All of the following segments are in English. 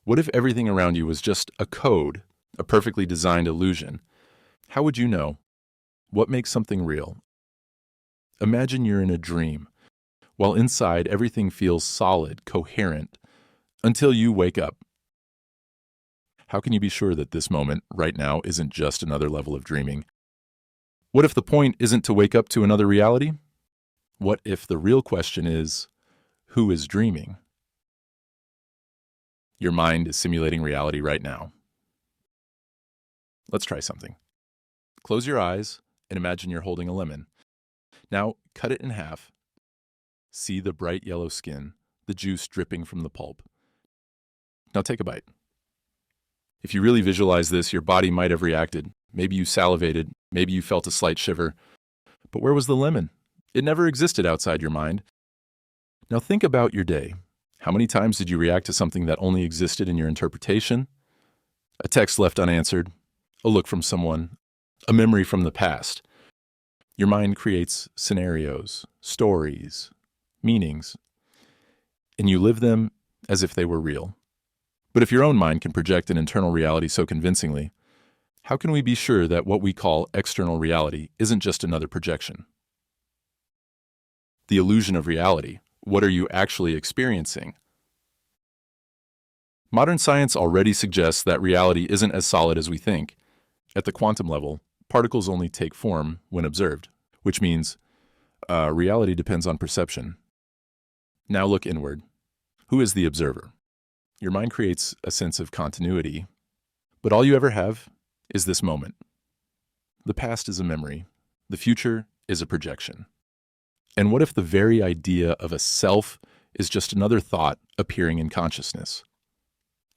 What if everything around you was just a code, a perfectly designed illusion? How would you know? What makes something real? Imagine you're in a dream, while inside everything feels solid, coherent, until you wake up. How can you be sure that this moment, right now, isn't just another level of dreaming? What if the point isn't to wake up to another reality? What if the real question is, who is dreaming? Your mind is simulating reality right now. Let's try something. Close your eyes and imagine you're holding a lemon. Now, cut it in half. See the bright yellow skin, the juice dripping from the pulp. Now take a bite. If you really visualize this, your body might have reacted. Maybe you salivated, maybe you felt a slight shiver. But where was the lemon? It never existed outside your mind. Now think about your day. How many times did you react to something that only existed in your interpretation? A text left unanswered, a look from someone, a memory from the past. Your mind creates scenarios, stories, meanings, and you live them as if they were real. But if your own mind can project an internal reality so convincingly, how can we be sure that what we call external reality isn't just another projection? The illusion of reality. What are you actually experiencing? Modern science already suggests that reality isn't as solid as we think. At the quantum level, particles only take form when observed, which means reality depends on perception. Now look inward. Who is the observer? Your mind creates a sense of continuity, but all you ever have is this moment. The past is a memory. The future is a projection. And what if the very idea of a self is just another thought appearing in consciousness?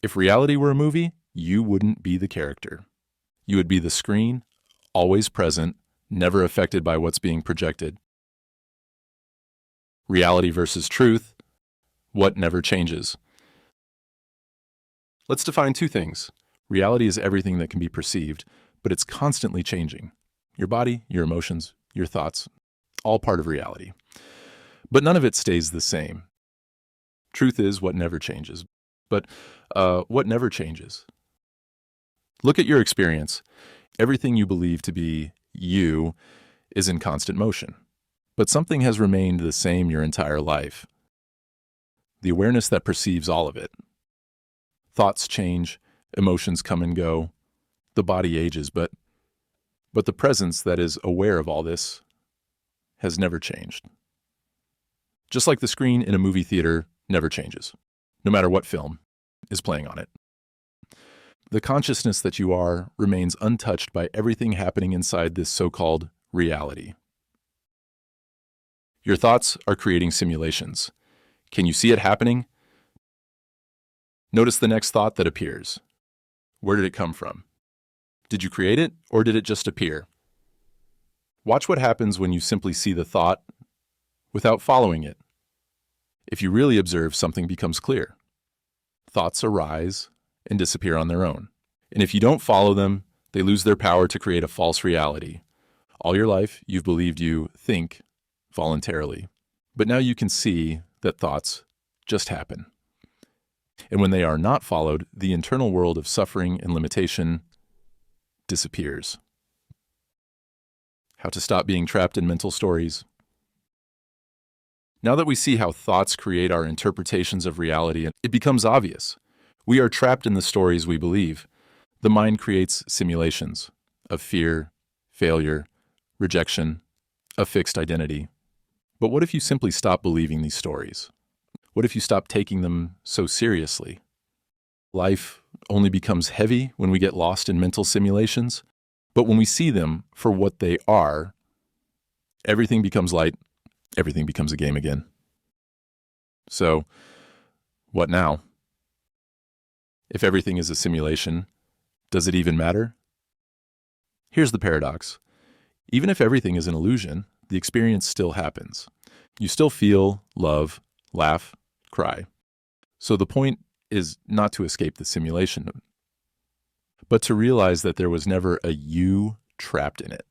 If reality were a movie, you wouldn't be the character. You would be the screen, always present, never affected by what's being projected. Reality versus truth, what never changes? Let's define two things. Reality is everything that can be perceived, but it's constantly changing. Your body, your emotions, your thoughts, all part of reality. But none of it stays the same. Truth is what never changes. But what never changes? Look at your experience. Everything you believe to be you is in constant motion. But something has remained the same your entire life. The awareness that perceives all of it. Thoughts change, emotions come and go, the body ages, but the presence that is aware of all this has never changed. Just like the screen in a movie theater never changes, no matter what film is playing on it. The consciousness that you are remains untouched by everything happening inside this so-called reality. Your thoughts are creating simulations. Can you see it happening? Notice the next thought that appears. Where did it come from? Did you create it, or did it just appear? Watch what happens when you simply see the thought without following it. If you really observe, something becomes clear. Thoughts arise and disappear on their own. And if you don't follow them, they lose their power to create a false reality. All your life, you've believed you think voluntarily. But now you can see that thoughts just happen. And when they are not followed, the internal world of suffering and limitation disappears. How to stop being trapped in mental stories. Now that we see how thoughts create our interpretations of reality, it becomes obvious. We are trapped in the stories we believe. The mind creates simulations of fear, failure, rejection, a fixed identity. But what if you simply stop believing these stories? What if you stop taking them so seriously? Life only becomes heavy when we get lost in mental simulations, but when we see them for what they are, everything becomes light, everything becomes a game again. So, what now? If everything is a simulation, does it even matter? Here's the paradox. Even if everything is an illusion, the experience still happens. You still feel, love, laugh, cry. So the point is not to escape the simulation, but to realize that there was never a you trapped in it.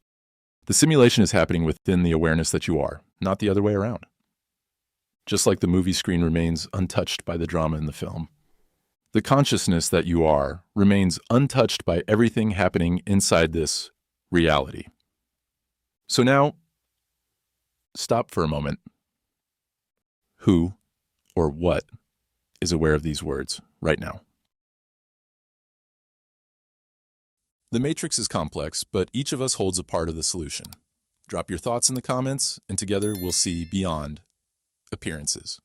The simulation is happening within the awareness that you are, not the other way around. Just like the movie screen remains untouched by the drama in the film, The consciousness that you are remains untouched by everything happening inside this reality. So now, stop for a moment. Who or what is aware of these words right now? The matrix is complex, but each of us holds a part of the solution. Drop your thoughts in the comments, and together we'll see beyond appearances.